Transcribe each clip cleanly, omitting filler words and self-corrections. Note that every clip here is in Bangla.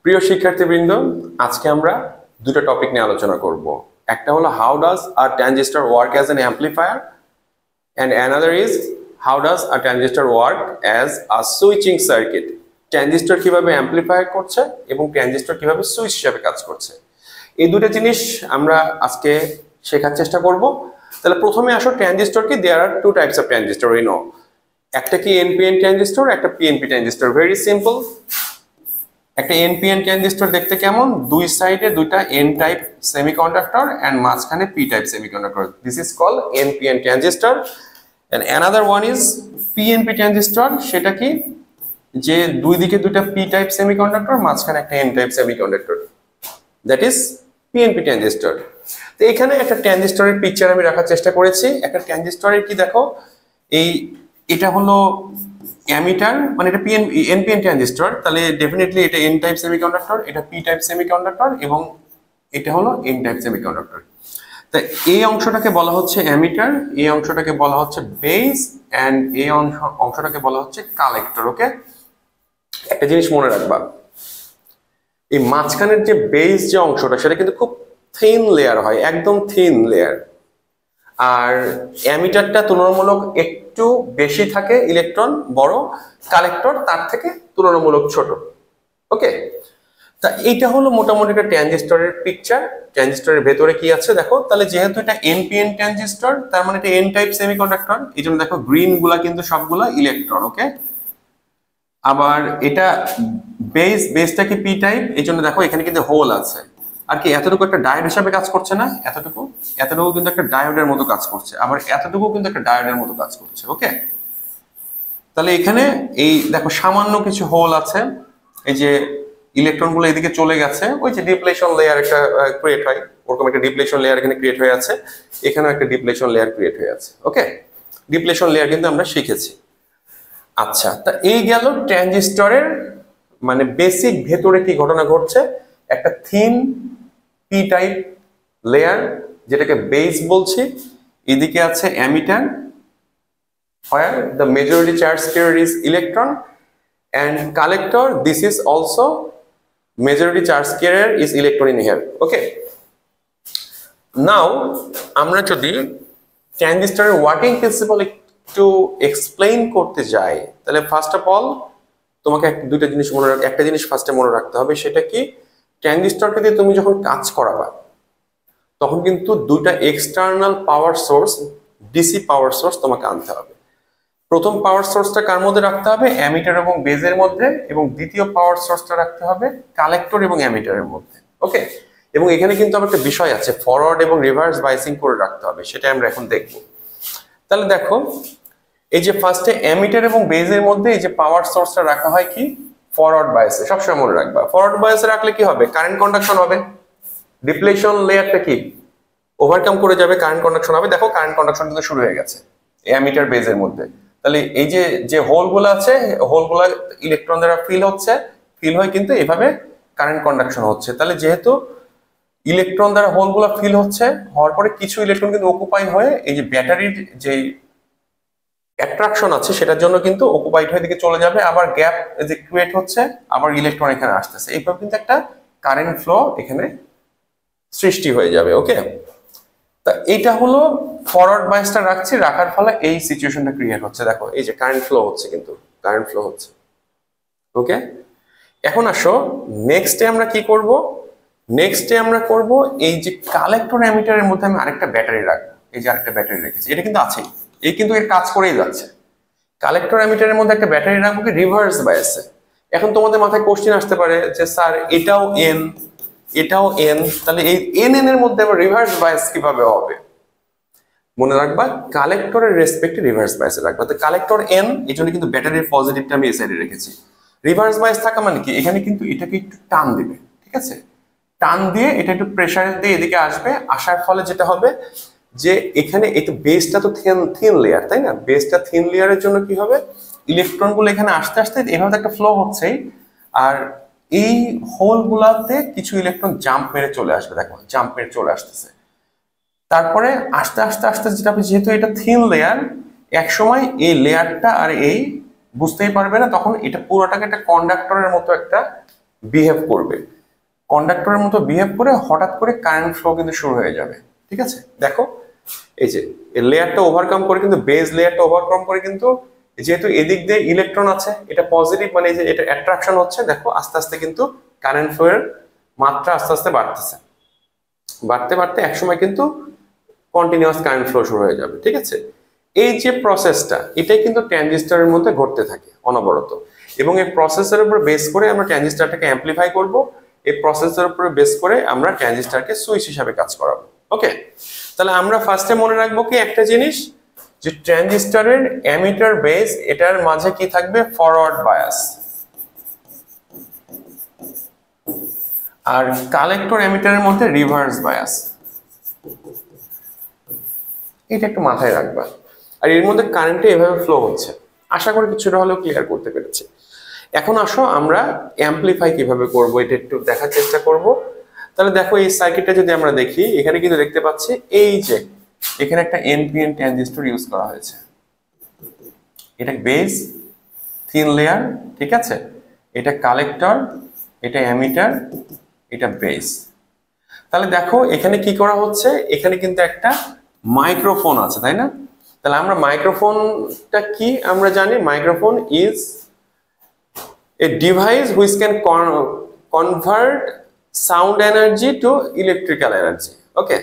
প্রিয় শিক্ষার্থীবৃন্দ, আজকে আমরা দুটো টপিক নিয়ে আলোচনা করব। একটা হলো how does a transistor work as an amplifier and another is how does a transistor work as a switching circuit. Transistor কিভাবে অ্যাম্পলিফাই করছে এবং ট্রানজিস্টর কিভাবে সুইচ হিসাবে কাজ করছে, এই দুটো জিনিস আমরা আজকে শেখার চেষ্টা করব। তাহলে প্রথমে আসো ট্রানজিস্টর কি, there are two types of transistor we know. একটা কি এনপিএন ট্রানজিস্টর, একটা পিএনপি ট্রানজিস্টর। Very simple. একটা এনপিএন ট্রানজিস্টর দেখতে কেমন? দুই সাইডে দুইটা এন টাইপ সেমিকন্ডাক্টর এন্ড মাঝখানে P type semiconductor. This is called NPN transistor. And another one is PNP transistor. সেটা কি? যে দুই দিকে দুইটা পি টাইপ সেমিকন্ডাক্টর, মাঝখানে একটা N type semiconductor. That is PNP transistor. তো এখানে একটা ট্রানজিস্টরের পিকচার আমি রাখার চেষ্টা করেছি। একটা ট্রানজিস্টরের কি দেখো, এটা হলো অ্যামিটার, মানে এটা এনপিএন ট্রানজিস্টর, তাহলে ডেফিনেটলি এটা এন টাইপ সেমিকন্ডাক্টর, এটা পি টাইপ সেমিকন্ডাক্টর এবং এটা হলো এন টাইপ সেমিকন্ডাক্টর। তা এই অংশটাকে বলা হচ্ছে অ্যামিটার, এই অংশটাকে বলা হচ্ছে বেস, এন্ড এই অংশটাকে বলা হচ্ছে কালেক্টর। ওকে, একটা জিনিস মনে রাখবা, এই মাঝখানের যে বেস যে অংশটা সেটা কিন্তু খুব থিন লেয়ার হয়, একদম থিন লেয়ার। আর অ্যামিটারটা তুলনামূলক একটু বেশি থাকে ইলেকট্রন, বড়। কালেক্টর তার থেকে তুলনামূলক ছোট। ওকে, তা এইটা হলো মোটামুটি একটা ট্রানজিস্টরের পিকচার। ট্রানজিস্টরের ভেতরে কি আছে দেখো। তাহলে যেহেতু এটা এনপিএন ট্রানজিস্টর, তার মানে এটা এন টাইপ সেমিকন্ডাক্টর, এই জন্য দেখো গ্রিন গুলা কিন্তু সবগুলা ইলেকট্রন। ওকে, আবার এটা বেসটা কি পি টাইপ, এই জন্য দেখো এখানে কিন্তু হোল আছে। আর কি এতটুকু একটা ডায়োড হিসাবে কাজ করছে না? এতটুকু কিন্তু একটা ডায়োডের মতো কাজ করছে, আবার এতটুকু কিন্তু একটা ডায়োডের মতো কাজ করছে। ওকে, তাহলে এখানে এই দেখো সামান্য কিছু হোল আছে, এই যে ইলেকট্রন গুলো এদিকে চলে গেছে, ওই যে ডিপ্লেশন লেয়ার একটা ক্রিয়েট হয়, ওরকম একটা ডিপ্লেশন লেয়ার এখানে ক্রিয়েট হয়ে আছে, এখানেও একটা ডিপ্লেশন লেয়ার ক্রিয়েট হয়ে আছে। ওকে, ডিপ্লেশন লেয়ার কিন্তু আমরা শিখেছি। আচ্ছা, তা এই গেল ট্রানজিস্টরের মানে বেসিক ভেতরে কি ঘটনা ঘটছে। একটা থিন পি টাইপ লেয়ার, যেটাকে বেস বলছি, এদিকে আছে ammeter where the majority charge carrier is electron, and collector, this is also majority charge carrier is electron in here. Okay, now আমরা যদি ট্রানজিস্টরের ওয়ার্কিং প্রিন্সিপাল একটু এক্সপ্লেইন করতে যাই, তাহলে ফার্স্ট অফ অল তোমাকে দুইটা জিনিস একটা জিনিস ফার্স্টে মনে রাখতে হবে। সেটা কি? ট্রানজিস্টরকে দিয়ে তুমি যখন কাজ করাবা তখন কিন্তু দুইটা external power source, DC power source তোমাকে আনতে হবে। প্রথম পাওয়ার সোর্সটা কার মধ্যে রাখতে হবে? অ্যামিটার এবং বেজের মধ্যে, এবং দ্বিতীয় পাওয়ার সোর্সটা রাখতে হবে কালেক্টর এবং অ্যামিটারের মধ্যে। ওকে, এবং এখানে কিন্তু আবার একটা বিষয় আছে, ফরওয়ার্ড এবং রিভার্স বাইসিং করে রাখতে হবে, সেটা আমরা এখন দেখব। তাহলে দেখো, এই যে ফার্স্টে অ্যামিটার এবং বেজের মধ্যে এই যে পাওয়ার সোর্সটা রাখা হয় কি ফরওয়ার্ড বায়াসে, সবসময় মনে রাখবা। ফরওয়ার্ড বায়াসে রাখলে কি হবে? কারেন্ট কন্ডাকশন হবে, ডিপ্লেশন লেয়ারটা কি ওভারকাম করে যাবে, কারেন্ট কন্ডাকশন হবে। দেখো কারেন্ট কন্ডাকশন কিন্তু শুরু হয়ে গেছে অ্যামিটার বেজের মধ্যে। তাহলে এই যে হোলগুলো আছে, হোলগুলো ইলেকট্রন দ্বারা ফিল হয় কিন্তু এভাবে কারেন্ট কন্ডাকশন হচ্ছে। তাহলে যেহেতু ইলেকট্রন দ্বারা হোলগুলো ফিল হওয়ার পরে কিছু ইলেকট্রন কিন্তু অকুপাই হয়ে এই যে ব্যাটারির যে অ্যাট্রাকশন আছে সেটার জন্য কিন্তু অকুপাইড হয়ে দিকে চলে যাবে, আবার গ্যাপ যে ক্রিয়েট হচ্ছে, আবার ইলেকট্রন এখানে আসতেছে, এইভাবে কিন্তু একটা কারেন্ট ফ্লো এখানে সৃষ্টি হয়ে যাবে। ওকে, তা এটা হলো ফরওয়ার্ড বায়াসটা রাখার ফলে এই সিচুয়েশনটা ক্রিয়েট হচ্ছে। দেখো এই যে কারেন্ট ফ্লো হচ্ছে, কিন্তু কারেন্ট ফ্লো হচ্ছে। ওকে, এখন আসো নেক্সটে আমরা কি করব। নেক্সটে আমরা করব এই যে কালেক্টর অ্যামিটারের মধ্যে আমি আরেকটা ব্যাটারি রাখবো। এই যে আরেকটা ব্যাটারি রেখেছি, এটা কিন্তু আছেই, এই কিন্তু এর কাজ করেই যাচ্ছে। কালেক্টর অ্যামিটারের মধ্যে একটা ব্যাটারি রাখবো কি রিভার্স বায়াসে। এখন তোমাদের মাথায় কোশ্চেন আসতে পারে যে স্যার এটাও এন, এটাও এন, তাহলে এই এন এর মধ্যে আবার রিভার্স বায়াস কিভাবে হবে? মনে রাখবা কালেক্টরের রেসপেক্টে রিভার্স বায়াসে রাখবা। তো কালেক্টর এন, এই জন্য কিন্তু ব্যাটারির পজিটিভটা আমি এই সাইডে রেখেছি। রিভার্স বায়াস থাকা মানে কি? এখানে কিন্তু এটাকে একটু টান দিবে, ঠিক আছে? টান দিয়ে এটা একটু প্রেসার দিয়ে এদিকে আসবে, আসার ফলে যেটা হবে যে এখানে একটু বেসটা তো থিন লেয়ার, তাই না? বেসটা থিন লেয়ারের জন্য কি হবে, ইলেকট্রনগুলো এখানে আস্তে আস্তে এভাবে একটা ফ্লো হচ্ছেই, আর এই হোলগুলাতে কিছু ইলেকট্রন জাম্প মেরে চলে আসবে। দেখো জাম্প মেরে চলে আসতেছে। তারপরে আস্তে আস্তে আস্তে যেটা, যেহেতু এটা থিন লেয়ার, এক সময় এই লেয়ারটা আর এই বুঝতেই পারবে না, তখন এটা পুরোটাকে একটা কন্ডাক্টরের মতো একটা বিহেভ করবে, কন্ডাক্টরের মতো বিহেভ করে হঠাৎ করে কারেন্ট ফ্লো কিন্তু শুরু হয়ে যাবে। ঠিক আছে, দেখো এই যে এই লেয়ারটা ওভারকাম করে কিন্তু বেজ লেয়ারটা ওভারকাম করে কিন্তু যেহেতু এদিক দিয়ে ইলেকট্রন আছে, এটা পজিটিভ মানে যে এটা অ্যাট্রাকশন হচ্ছে, দেখো আস্তে আস্তে কিন্তু কারেন্ট ফ্লো এর মাত্রা আস্তে আস্তে বাড়তেছে, বাড়তে বাড়তে একসময় কিন্তু কন্টিনিউয়াস কারেন্ট ফ্লো শুরু হয়ে যাবে। ঠিক আছে, এই যে প্রসেসটা এটাই কিন্তু ট্রানজিস্টরের মধ্যে ঘটতে থাকে অনবরত, এবং এই প্রসেসের উপর বেস করে আমরা ট্রানজিস্টরটাকে অ্যাম্পলিফাই করব, এই প্রসেসের উপর বেস করে আমরা ট্রানজিস্টরকে সুইচ হিসাবে কাজ করাবো। ওকে, তাহলে আমরা ফার্স্টে মনে রাখবো কি একটা জিনিস, যে ট্রানজিস্টরের এমিটার বেস এটার মাঝে কি থাকবে, ফরওয়ার্ড বায়াস, আর কালেক্টর এমিটারের মধ্যে রিভার্স বায়াস। এটা একটু মাথায় রাখবা। আর এর মধ্যে কারেন্টে এভাবে ফ্লো হচ্ছে, আশা করি কিছুটা হলেও ক্লিয়ার করতে পেরেছি। এখন আসো আমরা অ্যাম্পলিফাই কিভাবে করব এটা একটু দেখার চেষ্টা করব। তাহলে দেখো এই সার্কিটটা যদি আমরা দেখি, এখানে কিন্তু দেখতে পাচ্ছি এই যে এখানে একটা এনপিএন ট্রানজিস্টর ইউজ করা হয়েছে, এটা বেস থিন লেয়ার। ঠিক আছে, এটা কালেক্টর, এটা এমিটার, এটা বেস। তাহলে দেখো এখানে কি করা হচ্ছে, এখানে কিন্তু একটা মাইক্রোফোন আছে, তাই না? তাহলে আমরা মাইক্রোফোনটা কি আমরা জানি, microphone is a device which can convert sound energy to electrical energy. Okay,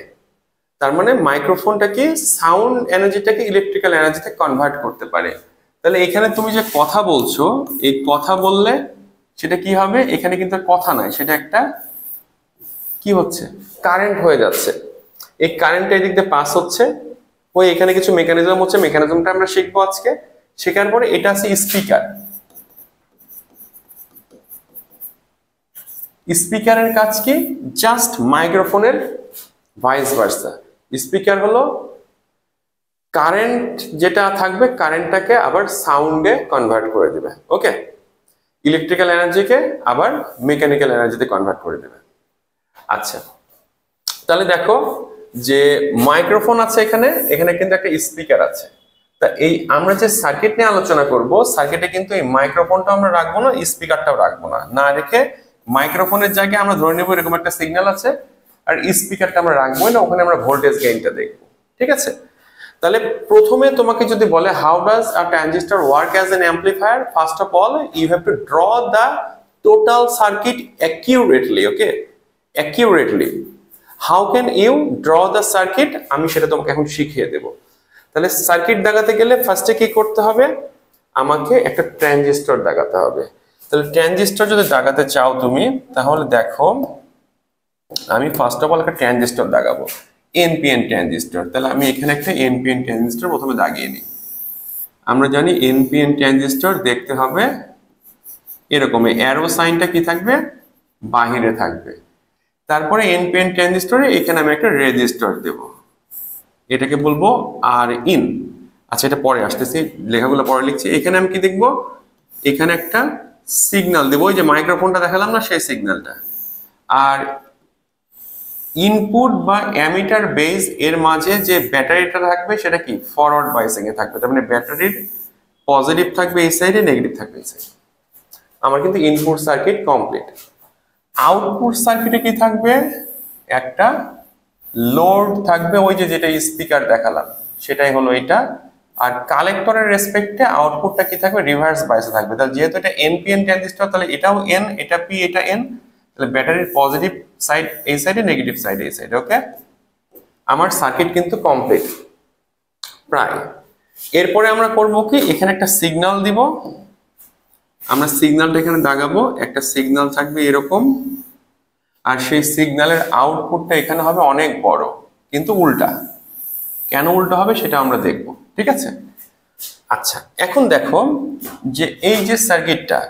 তার মানে মাইক্রোফোনটা কি সাউন্ড এনার্জিটাকে ইলেকট্রিক্যাল এনার্জিতে কনভার্ট করতে পারে। তাহলে এখানে তুমি যে কথা বলছো, এই কথা বললে সেটা কি হবে, এখানে কিন্তু কথা নাই, সেটা একটা কি হচ্ছে, কারেন্ট হয়ে যাচ্ছে। এই কারেন্টটা এদিক দিয়ে পাস হচ্ছে, ওই এখানে কিছু মেকানিজম হচ্ছে, মেকানিজমটা আমরা শিখবো আজকে। শেখার পরে এটা আছে স্পিকার। স্পিকারের কাজ কি, জাস্ট মাইক্রোফোনের ভাইস ভার্সা। স্পিকার হলো কারেন্ট যেটা থাকবে, কারেন্টটাকে আবার সাউন্ডে কনভার্ট করে দেবে। ওকে, ইলেকট্রিক্যাল এনার্জিকে আবার মেকানিক্যাল এনার্জিতে কনভার্ট করে দেবে। আচ্ছা, তাহলে দেখো যে মাইক্রোফোন আছে এখানে, এখানে কিন্তু একটা স্পিকার আছে। তা এই আমরা যে সার্কিট নিয়ে আলোচনা করব, সার্কিটে কিন্তু এই মাইক্রোফোনটা আমরা রাখবো না, স্পিকারটাও রাখবো না, না রেখে মাইক্রোফোনের জায়গায় আমরা ধরে নেব এরকম একটা সিগন্যাল আছে, আর স্পিকারটা আমরা রাখবোই না, ওখানে আমরা ভোল্টেজ গেইনটা দেখবো। ঠিক আছে, তাহলে প্রথমে তোমাকে যদি বলে how does a transistor work as an amplifier, first of all you have to draw the total circuit accurately. Okay, accurately how can you draw the circuit, আমি সেটা তোমাকে এখন শিখিয়ে দেব। তাহলে সার্কিট দাগাতে গেলে ফার্স্টে কি করতে হবে, আমাকে একটা ট্রানজিস্টর দাগাতে হবে। তাহলে ট্রানজিস্টর যদি দাগাতে চাও তুমি, তাহলে দেখো আমি ফার্স্ট অফ অল একটা ট্রানজিস্টর দাগাবো, এনপিএন ট্রানজিস্টর। তাহলে আমি এখানে একটা এনপিএন ট্রানজিস্টর প্রথমে দাগিয়ে নিই। আমরা জানি এনপিএন ট্রানজিস্টর দেখতে হবে এরকম, অ্যারো সাইনটা কি থাকবে, বাহিরে থাকবে। তারপরে এনপিএন ট্রানজিস্টরে এখানে আমি একটা রেজিস্টর দেব, এটাকে বলবো আর ইন। আচ্ছা, এটা পরে আসতেছি, লেখাগুলো পরে লিখছি। এখানে আমি কি দেখবো, এখানে একটা সিগন্যাল দেবো, ওই যে মাইক্রোফোনটা দেখালাম না, সেই সিগন্যালটা। আর ইনপুট বা অ্যামিটার বেস এর মাঝে যে ব্যাটারিটা থাকবে সেটা কি ফরওয়ার্ড বাইসিং এ থাকবে, তার মানে ব্যাটারির পজিটিভ থাকবে এই সাইডে, নেগেটিভ থাকবে এই সাইডে। আমার কিন্তু ইনপুট সার্কিট কমপ্লিট। আউটপুট সার্কিটে কি থাকবে, একটা লোড থাকবে, ওই যে যেটা স্পিকার দেখালাম সেটাই হলো এটা। আর কালেক্টরের রেসপেক্টে আউটপুটটা কি থাকবে, রিভার্স বাইসে থাকবে। তাহলে যেহেতু এটা এনপিএন ট্রানজিস্টর, তাহলে এটাও এন, এটা পি, এটা এন। তাহলে ব্যাটারির পজিটিভ সাইড এই সাইডে, নেগেটিভ সাইড এই সাইডে। ওকে, আমার সার্কিট কিন্তু কমপ্লিট প্রায়। এরপরে আমরা করব কি, এখানে একটা সিগন্যাল দিব, আমরা সিগন্যালটা এখানে দাগাবো, একটা সিগন্যাল থাকবে এরকম, আর সেই সিগন্যালের আউটপুটটা এখানে হবে অনেক বড়, কিন্তু উল্টা। কেন উল্টো হবে সেটা আমরা দেখব। ঠিক আছে, আচ্ছা এখন দেখো যে এই যে সার্কিটটা,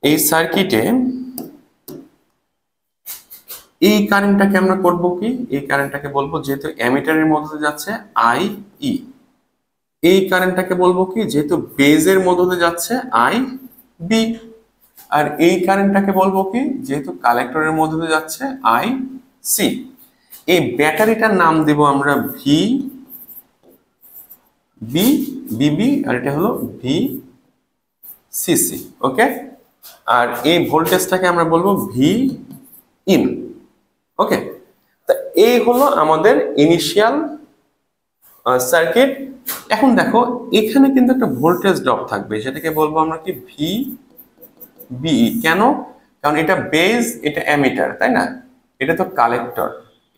এই সার্কিটে এই কারেন্টটাকে আমরা করব কি, এই কারেন্টটাকে বলবো, যেহেতু অ্যামিটারের মধ্যে যাচ্ছে আই ই, এই কারেন্টটাকে বলবো কি, যেহেতু বেজের মধ্যে যাচ্ছে আই বি, আর এই কারেন্টটাকে বলবো কি, যেহেতু কালেক্টরের মধ্যে যাচ্ছে আই সি। এই ব্যাটারিটার নাম দেব আমরা ভি বি বিবি, আর এটা হলো ভি সিসি। ওকে, আর এই ভোল্টেজটাকে আমরা বলবো ভি ইন। ওকে, তা এই হলো আমাদের ইনিশিয়াল সার্কিট। এখন দেখো এখানে কিন্তু একটা ভোল্টেজ ড্রপ থাকবে, সেটাকে বলবো আমরা কি ভি বিই। কেন? কারণ এটা বেজ, এটা অ্যামিটার, তাই না? এটা তো কালেক্টর,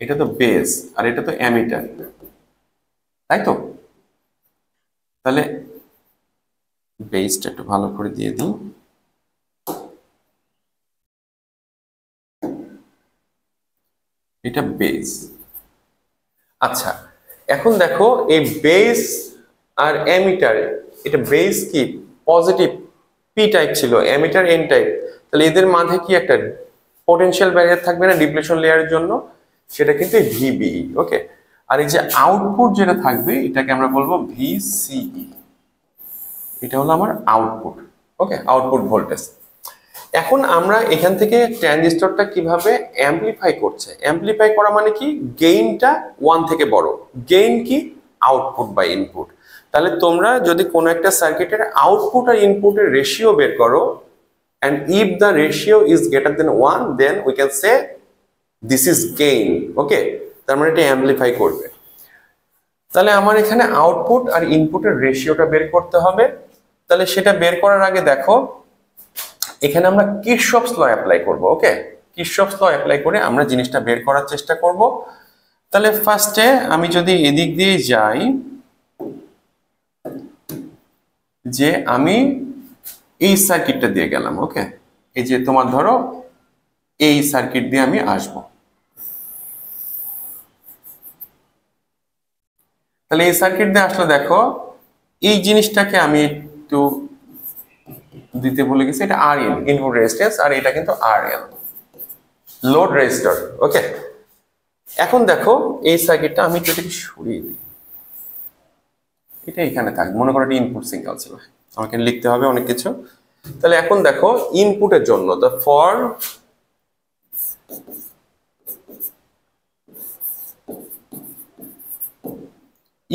এটা তো বেজ, আর এটা তো অ্যামিটার, তাই তো? তাহলে বেজটা একটু ভালো করে দিয়ে দিই। এটা বেজ। আচ্ছা, এখন দেখো এই বেজ আর অ্যামিটার, এটা বেজ কি পজিটিভ পি টাইপ ছিল, অ্যামিটার এন টাইপ, তাহলে এদের মাঝে কি একটা পোটেনশিয়াল ব্যারিয়ার থাকবে না ডিপ্লেশন লেয়ারের জন্য, সেটা কিন্তু ভিবিই। ওকে, আর এই যে আউটপুট যেটা থাকবে এটাকে আমরা বলবো ভিসিই। এটা হলো আমার আউটপুট। ওকে, আউটপুট ভোল্টেজ। এখন আমরা এখান থেকে ট্রানজিস্টরটা কিভাবে অ্যাম্পলিফাই করছে, অ্যাম্পলিফাই করা মানে কি গেইনটা 1 থেকে বড়। গেইন কি আউটপুট বাই ইনপুট। তাহলে তোমরা যদি কোনো একটা সার্কিটের আউটপুট আর ইনপুটের রেশিও বের করো, and if the ratio is greater than 1 then we can say this is gain. ওকে, তার মানে এটা অ্যাম্পলিফাই করবে। তাহলে আমার এখানে আউটপুট আর ইনপুটের রেশিওটা বের করতে হবে। তাহলে সেটা বের করার আগে দেখো এখানে আমরা কিরশফস ল অ্যাপ্লাই করব। ওকে, কিরশফস ল অ্যাপ্লাই করে আমরা জিনিসটা বের করার চেষ্টা করব। তাহলে ফার্স্টে আমি যদি এদিক দিয়ে যাই, যে আমি এই সার্কিটটা দিয়ে গেলাম। ওকে, এই যে তোমার ধরো এই সার্কিট দিয়ে আমি আসব। তাহলে এই সার্কিট দিয়ে আসলে দেখো এই জিনিসটাকে আমি একটু দিতে ভুলে গেছি, এটা আর ইন ইনপুট রেজিস্ট্যান্স, আর এটা কিন্তু আর এল লোড রেজিস্টর। ওকে, এখন দেখো এই সার্কিটটা আমি একটু এটাকে সরিয়ে দিই, এটা এখানে থাক, মনে করো এটা ইনপুট সিগন্যাল ছিল, আমাকে লিখতে হবে অনেক কিছু। তাহলে এখন দেখো ইনপুটের জন্য তো ফর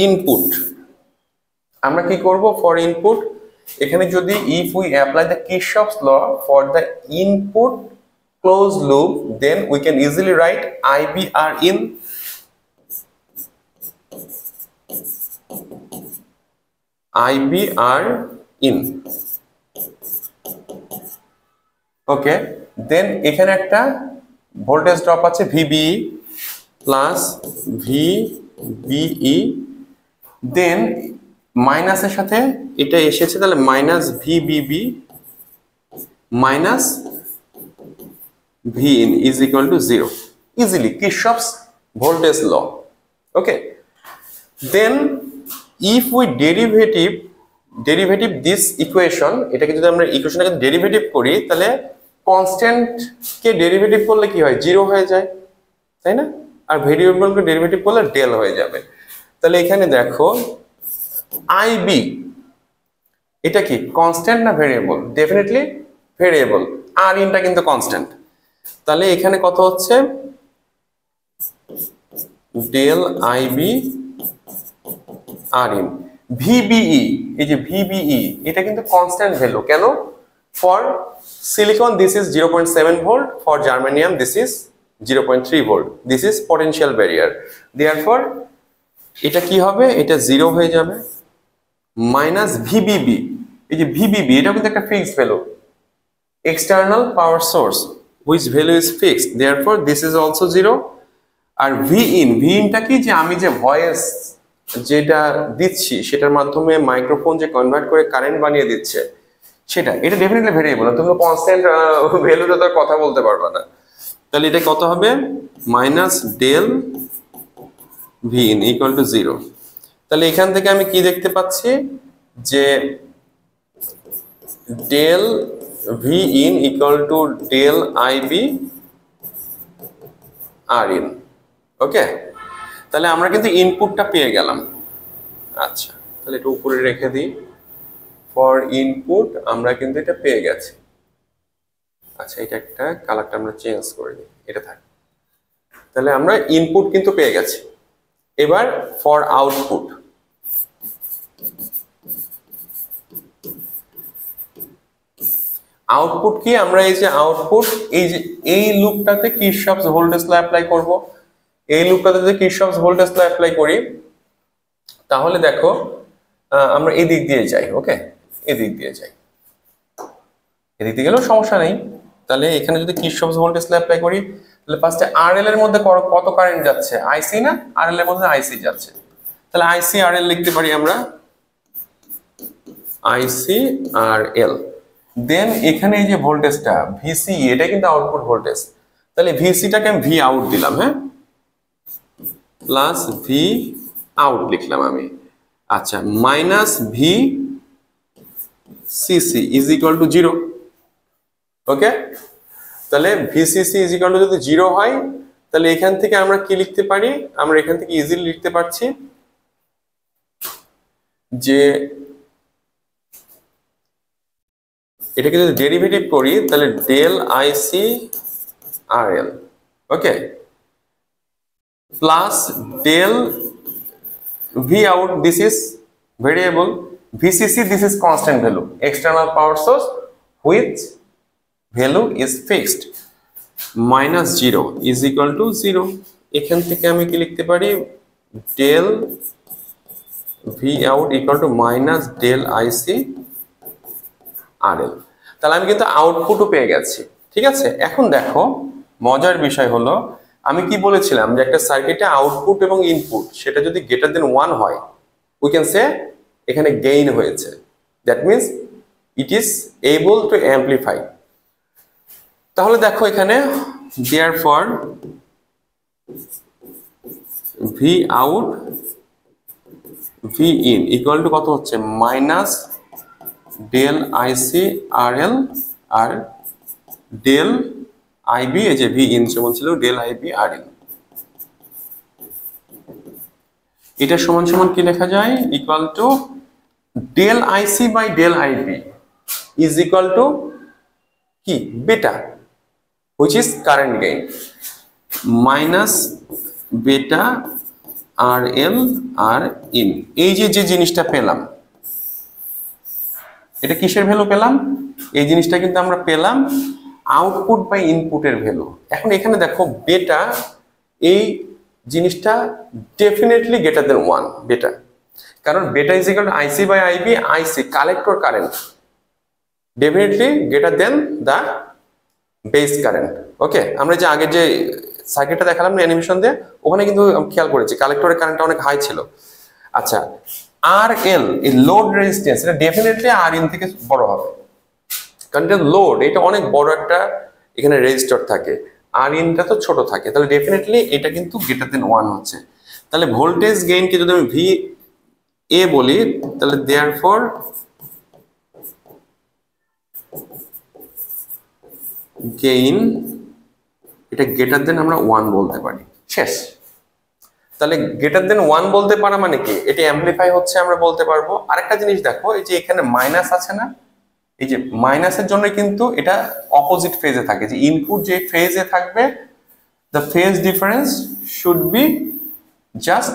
ইনপুট আমরা কি করব, ফর ইনপুট এখানে যদি if we apply the Kirchhoff's law for the input close loop then we can easily write IBR in IBR in. Okay, then এখানে একটা ভোল্টেজ ড্রপ আছে VBE প্লাস VBE, দেন মাইনাসের সাথে এটা এসেছে, তাহলে minus VBB minus Vin is equal to 0. Easily Kirchhoff's voltage law. Okay, then if we derivative this equation, এটাকে যদি আমরা ইকুয়েশনটাকে ডেরিভেটিভ করি তাহলে কনস্ট্যান্ট কে ডেরিভেটিভ করলে কি হয়, 0 হয়ে যায়, তাই না? আর ভেরিয়েবলকে ডেরিভেটিভ করলে ডেল হয়ে যাবে। তাহলে এখানে দেখো IB এটা কি কনস্ট্যান্ট না ভেরিয়েবল? ডেফিনেটলি ভেরিয়েবল, আর ইনটা কিন্তু কনস্ট্যান্ট। তাহলে এখানে কত হচ্ছে ডেল IB আর ইন। VBE, এই যে VBE এটা কিন্তু কনস্ট্যান্ট ভ্যালু। কেন? For silicon this is 0.7 volt, for germanium this is 0.3 volt, this is potential barrier. Therefore এটা কি হবে, এটা 0 হয়ে যাবে, মাইনাস VBB, এই যে VBB এটা কিন্তু একটা fixed value, external power source which value is fixed, therefore this is also 0. আর Vin টা কি, যে আমি যে ভয়েস যেটা দিচ্ছি সেটার মাধ্যমে মাইক্রোফোন যে কনভার্ট করে কারেন্ট বানিয়ে দিচ্ছে সেটা, এটা ডেফিনেটলি ভেরিয়েবল, তুমি কনস্ট্যান্ট ভ্যালুটা তো কথা বলতে পারবে না। তাহলে এটা কত হবে, minus del Vin equal to 0। তাহলে এখান থেকে আমি কি দেখতে পাচ্ছি, যে del Vin equal to del IB RIN. ওকে, তাহলে আমরা কিন্তু ইনপুটটা পেয়ে গেলাম। আচ্ছা, তাহলে এটা উপরে রেখে দিই, ফর ইনপুট আমরা কিন্তু এটা পেয়ে গেছি। আচ্ছা, এটা একটা কালারটা আমরা চেঞ্জ করে দিই, এটা থাক। তাহলে আমরা ইনপুট কিন্তু পেয়ে গেছি। এবার ফর আউটপুট, আউটপুট কি, আমরা এই যে আউটপুট এই লুপটাতে কিরশফস ভোল্টেজ ল অ্যাপ্লাই করব। এই লুপটাতে যদি কিরশফস ভোল্টেজ ল অ্যাপ্লাই করি তাহলে দেখো আমরা এদিক দিয়ে যাই, ওকে, এদিক দিয়ে যাই, এদিক দিয়ে গেলেও সমস্যা নেই। তাহলে এখানে যদি কিরশফস ভোল্টেজ ল অ্যাপ্লাই করি তাহলে ফার্স্টে আরএল এর মধ্যে কত কারেন্ট যাচ্ছে, আইসি না, আরএল এর মধ্যে আইসি যাচ্ছে, তাহলে আইসি আরএল লিখতে পারি আমরা, আইসি আর এল। দেন এখানে এই যে ভোল্টেজটা ভিসি, এটা কিন্তু আউটপুট ভোল্টেজ, তাহলে ভিসিটাকে আমি ভি আউট দিলাম, হ্যাঁ, প্লাস ভি আউট লিখলাম আমি। আচ্ছা, minus V CC is equal to 0, ওকে। তাহলে ভিসিসি ইজ ইকুয়াল টু যদি 0 হয় তাহলে এখান থেকে আমরা কি লিখতে পারি, আমরা এখান থেকে ইজিলি লিখতে পারছি যে এটাকে যদি ডেরিভেটিভ করি তাহলে del IC R L, okay, plus del V out, this is variable, VCC this is constant value, external power source which value is fixed, minus 0 is equal to 0। এখান থেকে আমি কি লিখতে পারি, del V out equal to minus del IC R L. তাহলে আমি কিন্তু আউটপুটও পেয়ে গেছি, ঠিক আছে। এখন দেখো মজার বিষয় হলো আমি কি বলেছিলাম যে একটা সার্কিটে আউটপুট এবং ইনপুট সেটা যদি গ্রেটার দেন 1 হয় উই ক্যান সে এখানে গেইন হয়েছে, that means it is able to amplify. তাহলে দেখো এখানে therefore V out V in equal to কত হচ্ছে, মাইনাস ডেল আইসি আর এল আর ডেল আইবি, এই যে ভি ইন সমান ছিল ডেল আইবি আর এল, এটা সমান সমান কি লেখা যায়, equal to del IC by del IB is equal to কি, beta which is current gain, minus beta R L R in. এই যে জিনিসটা পেলাম এটা কিসের ভ্যালু পেলাম, এই জিনিসটা কিন্তু আমরা পেলাম আউটপুট বাই ইনপুটের ভ্যালু। এখন এখানে দেখো বেটা, এই জিনিসটা ডেফিনেটলি গ্রেটার দেন 1, বেটা, কারণ beta is equal to IC by IB, IC collector current definitely greater than the base current, okay. আমরা যে আগে যে সার্কিটটা দেখালাম না অ্যানিমেশন দিয়ে, ওখানে কিন্তু খেয়াল করেছি কালেক্টরের কারেন্টটা অনেক হাই ছিল। আচ্ছা, আর এল এই লোড রেজিস্ট্যান্স এটা ডেফিনেটলি আর ইন থেকে বড় হবে, কারণ এটা লোড, এটা অনেক বড় একটা এখানে রেজিস্টর থাকে, আর ইনটা তো ছোট থাকে, তাহলে ডেফিনেটলি এটা কিন্তু গ্রেটার দেন 1 হচ্ছে। তাহলে ভোল্টেজ গেইনকে যদি আমি ভি এ বলি তাহলে দেয়ারফর গেইন এটা গ্রেটার দেন আমরা 1 বলতে পারি, শেষ। তাহলে গ্রেটার দেন 1 বলতে পারা মানে কি, এটা অ্যাম্পলিফাই হচ্ছে আমরা বলতে পারবো। আরেকটা জিনিস দেখো, এই যে এখানে মাইনাস আছে না, এই যে মাইনাসের জন্য কিন্তু এটা অপোজিট ফেজে থাকে, যে ইনপুট যে ফেজে থাকবে the phase difference should be just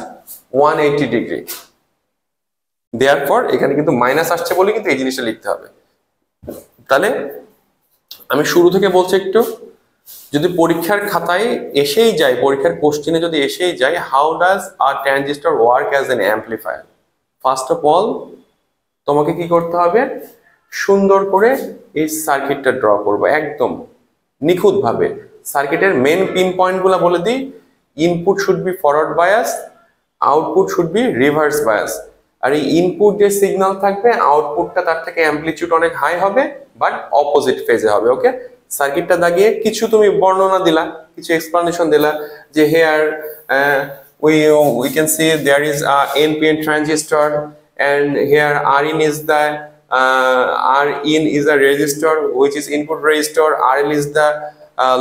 180 degree. Therefore এখানে কিন্তু মাইনাস আসছে বলে কিন্তু এই জিনিসটা লিখতে হবে। তাহলে আমি শুরু থেকে বলছি একটু, যদি পরীক্ষার খাতায় এসেই যায়, পরীক্ষার কোশ্চেনে যদি এসেই যায়, how does a transistor work as an amplifier, first of all তোমাকে কি করতে হবে, সুন্দর করে এই সার্কিটটা ড্র করবো একদম নিখুঁতভাবে। সার্কিটের মেন পিন পয়েন্টগুলো বলে দিই, input should be forward bias, output should be reverse bias. আর এই ইনপুট যে সিগন্যাল থাকবে আউটপুটটা তার থেকে অ্যাম্পলিটিউড অনেক হাই হবে, বাট অপোজিট ফেজে হবে, ওকে। সার্কিটটা দাগিয়ে কিছু তুমি বর্ণনা দিলা, কিছু এক্সপ্লানেশন দিলা, যে hair we can see there is a NPN transistor and here Rin is the Rin is a resistor which is input resistor, RL is the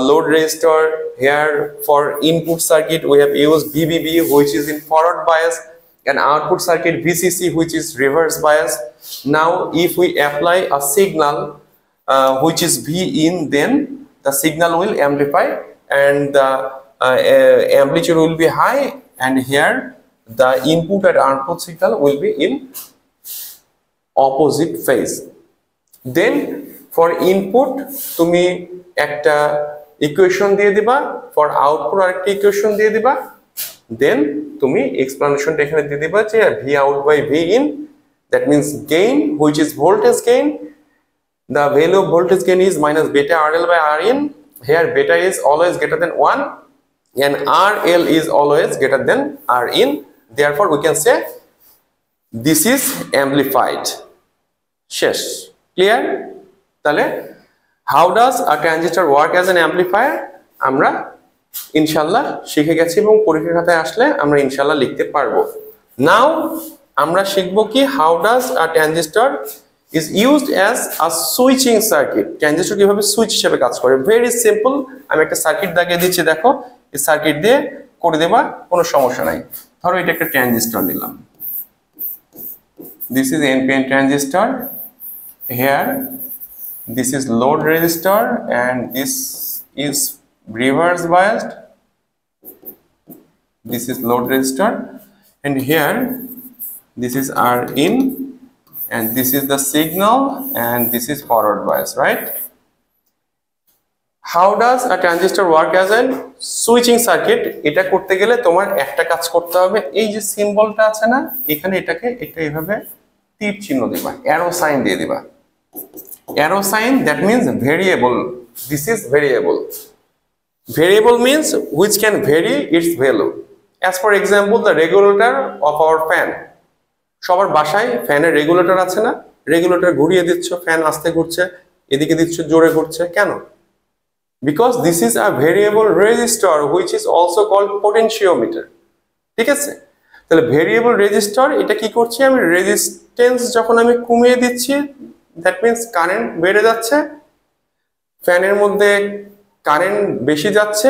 load resistor. Here for input circuit we have used VBB which is in forward bias, and output circuit VCC which is reverse bias. Now if we apply a signal which is V in, then the signal will amplify and the amplitude will be high, and here the input and output signal will be in opposite phase. Then for input তুমি একটা ইকুয়েশন দিয়ে দিবা, ফর আউটপুট আরেকটা ইকুয়েশন দিয়ে দিবা, দেন তুমি এক্সপ্লানেশনটা এখানে দিয়ে দিবা যে V out by V in, that means gain which is voltage gain, the value of voltage gain is minus beta RL by Rin. Here beta is always greater than 1 and RL is always greater than Rin. Therefore we can say this is amplified. শেষ, ক্লিয়ার? তাহলে how does a transistor work as an amplifier আমরা ইনশাআল্লাহ শিখে গেছি এবং পরীক্ষার খাতায় আসলে আমরা ইনশাআল্লাহ লিখতে পারবো। নাও আমরা শিখব কি how does a transistor is used as a switching circuit. Transistor কিভাবে সুইচ হিসেবে কাজ করে, ভেরি সিম্পল। আমি একটা সার্কিট দাগিয়ে দিচ্ছি, দেখো এই সার্কিট দিয়ে করে দেবা, কোনো সমস্যা নাই। ধরো এটা একটা ট্রানজিস্টর নিলাম, this is NPN transistor, here this is load resistor and this is reverse biased, this is load resistor and here this is Rin and this is the signal and this is forward bias, right? How does a transistor work as a switching circuit? এটা করতে গেলে তোমার একটা কাজ করতে হবে, এই যে সিম্বলটা আছে না এখানে, এটাকে এটা এইভাবে তীর চিহ্ন দিবা, অ্যারো সাইন দিয়ে দিবা। Arrow sign that means variable, this is variable. Variable means which can vary its value. As for example, the regulator of our fan. সবার বাসায় ফ্যানের রেগুলেটর আছে না, রেগুলেটর ঘুরিয়ে দিচ্ছ, ফ্যান আস্তে ঘুরছে, এদিকে দিচ্ছ জোরে ঘুরছে, কেন? Because this is a variable resistor which is also called potentiometer. ঠিক আছে, তাহলে ভেরিয়েবল রেজিস্টর এটা কি করছে, আমি রেজিস্ট্যান্স যখন আমি কমিয়ে দিচ্ছি দ্যাট মিন্স কারেন্ট বেড়ে যাচ্ছে, ফ্যানের মধ্যে কারেন্ট বেশি যাচ্ছে,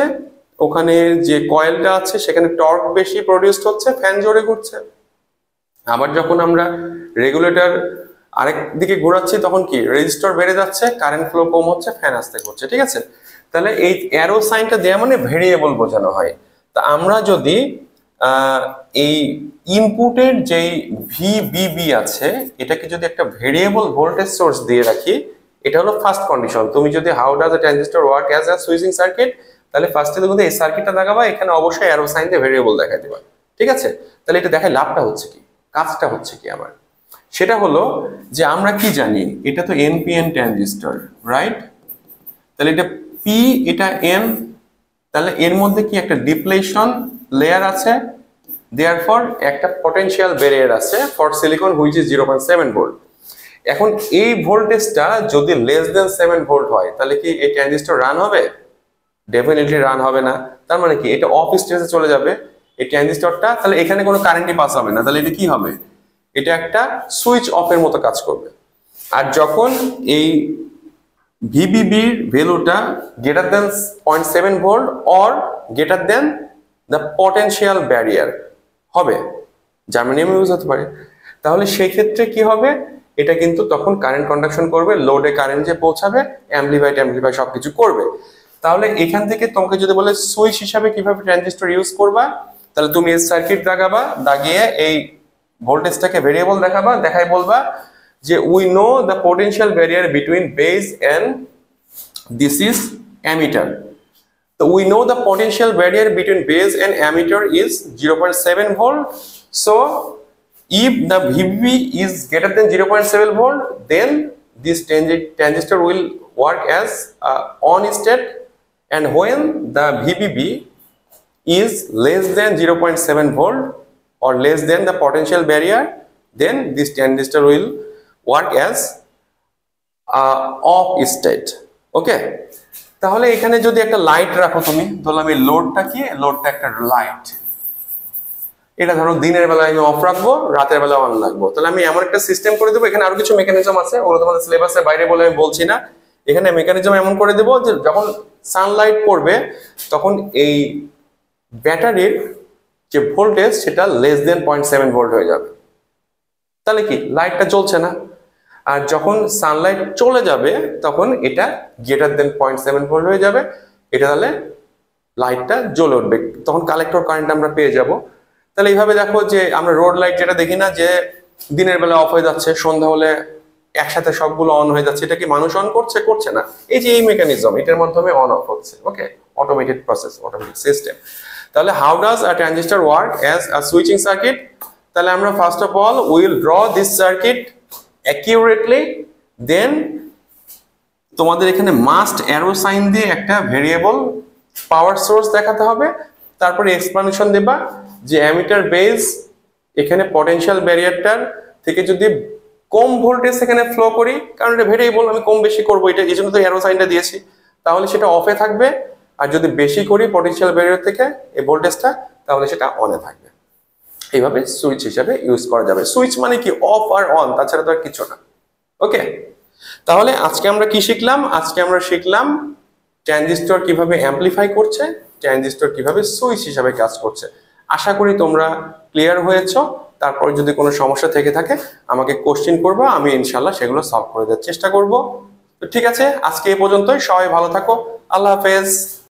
ওখানে যে কয়েলটা আছে সেখানে টর্ক বেশি প্রডিউসড হচ্ছে, ফ্যান জোরে ঘুরছে। আবার যখন আমরা রেগুলেটর আরেক দিকে ঘোরাচ্ছি তখন কি রেজিস্টর বেড়ে যাচ্ছে, কারেন্ট ফ্লো কম হচ্ছে, ফ্যান আস্তে ঘুরছে। ঠিক আছে, তাহলে এই অ্যারো সাইনটা দেওয়া মানে ভেরিয়েবল বোঝানো হয়। তা আমরা যদি এই ইনপুটের যেই ভিবিবি আছে এটাকে যদি একটা ভেরিয়েবল ভোল্টেজ সোর্স দিয়ে রাখি, এটা হলো ফার্স্ট কন্ডিশন। তুমি যদি how does a transistor work as a switching circuit, তাহলে ফার্স্টে তুমি এই সার্কিটটা দেখাবা, এখানে অবশ্যই অ্যারো সাইন দিয়ে ভেরিয়েবল দেখাই দিবা। ঠিক আছে, তাহলে এটা দেখায় লাভটা হচ্ছে কি, কাজটা হচ্ছে কি আবার, সেটা হলো যে আমরা কি জানি, এটা তো এনপিএন ট্রানজিস্টর, রাইট? তাহলে এটা পি, এটা এন, তাহলে এর মধ্যে কি একটা ডিপ্লেশন লেয়ার আছে, দেয়ারফর একটা পটেনশিয়াল ব্যারিয়ার আছে for silicon which is 0.7 volt. এখন এই ভোল্টেজটা যদি লেস দেন 7 ভোল্ট হয় তাহলে কি এই ট্রানজিস্টর রান হবে? ডেফিনেটলি রান হবে না। তার মানে কি এটা অফ স্টেজে চলে যাবে এই ট্রানজিস্টরটা, তাহলে এখানে কোনো কারেন্টই পাস হবে না, তাহলে এটা কি হবে, এটা একটা সুইচ অফের মতো কাজ করবে। আর যখন এই ভিবিবির ভ্যালুটা greater than 0.7 volt or greater than the potential barrier হবে, জার্মানিয়াম ইউজ হতে পারে, তাহলে সেই ক্ষেত্রে কি হবে, এটা কিন্তু তখন কারেন্ট কন্ডাকশন করবে, লোডে কারেন্ট যে পৌঁছাবে, অ্যাম্পলিফাই সবকিছু করবে। তাহলে এখান থেকে তোমাকে যদি বলে সুইচ হিসাবে কিভাবে ট্রানজিস্টর ইউজ করবা, তাহলে তুমি এই সার্কিট দাগাবা, দাগিয়ে এই ভোল্টেজটাকে ভেরিয়েবল দেখাবা, দেখাই বলবা যে we know the potential barrier between base and this is ammeter. So we know the potential barrier between base and ammeter is 0.7 volt. So if the VBB is greater than 0.7 volt, then this transistor will work as on state, and when the VBB is less than 0.7 volt or less than the potential barrier, then this transistor will work as off state. Okay. তাহলে এখানে যদি একটা লাইট রাখো তুমি, ধরলাম এই লোডটা কি, লোডটা একটা লাইট, এটা ধরো দিনের বেলা আমি অফ রাখবো, রাতের বেলা অন রাখবো, তাহলে আমি এমন একটা সিস্টেম করে দেবো, এখানে আরো কিছু মেকানিজম আছে, ওগুলো তোমাদের সিলেবাসের বাইরে বলে আমি বলছি না, এখানে মেকানিজম এমন করে দেবো যে যখন সানলাইট পড়বে তখন এই ব্যাটারির যে ভোল্টেজ সেটা লেস দেন 0.7 ভোল্ট হয়ে যাবে, তাহলে কি লাইটটা জ্বলছে না। আর যখন সানলাইট চলে যাবে তখন এটা গ্রেটার দেন 0.7 ভোল্ট হয়ে যাবে, এটা তাহলে লাইটটা জ্বলে উঠবে, তখন কালেক্টর কারেন্ট আমরা পেয়ে যাব। তাহলে এইভাবে দেখো যে আমরা রোড লাইট যেটা দেখি না, যে দিনের বেলা অফ হয়ে যাচ্ছে, সন্ধ্যা হলে একসাথে সবগুলো অন হয়ে যাচ্ছে, এটা কি মানুষ অন করছে? করছে না। এই যে এই মেকানিজম, এটার মাধ্যমে অন অফ হচ্ছে। Okay, automated process, automated system. তাহলে how does a transistor work as a switching circuit? তাহলে আমরা first of all will draw this circuit accurately, then তোমাদের এখানে মাস্ট অ্যারো সাইন দিয়ে একটা ভেরিয়েবল পাওয়ার সোর্স দেখাতে হবে, তারপরে এক্সপ্লানেশন দেবা যে অ্যামিটার বেস এখানে পটেনশিয়াল ব্যারিয়ারটার থেকে যদি কম ভোল্টেজ এখানে ফ্লো করি, কারণ এটা ভেরিয়েবল, আমি কম বেশি করবো, এটা এই জন্য তো অ্যারো সাইনটা দিয়েছি, তাহলে সেটা অফে থাকবে। আর যদি বেশি করি পটেনশিয়াল ব্যারিয়ার থেকে এই ভোল্টেজটা, তাহলে সেটা অনে থাকবে। এইভাবে সুইচ হিসাবে ইউজ করা যাবে। সুইচ মানে কি? অফ আর অন, তাছাড়া তো আর কিছু না। ওকে, তাহলে আজকে আমরা কি শিখলাম? আজকে আমরা শিখলাম ট্রানজিস্টর কিভাবে অ্যামপ্লিফাই করছে, ট্রানজিস্টর কিভাবে সুইচ হিসাবে কাজ করছে। আশা করি তোমরা ক্লিয়ার হয়েছো। তারপর যদি কোনো সমস্যা থেকে থাকে আমাকে কোশ্চেন করবা, আমি ইনশাল্লাহ সেগুলো সলভ করে দেওয়ার চেষ্টা করব। তো ঠিক আছে, আজকে এই পর্যন্তই। সবাই ভালো থাকো। আল্লাহ হাফেজ।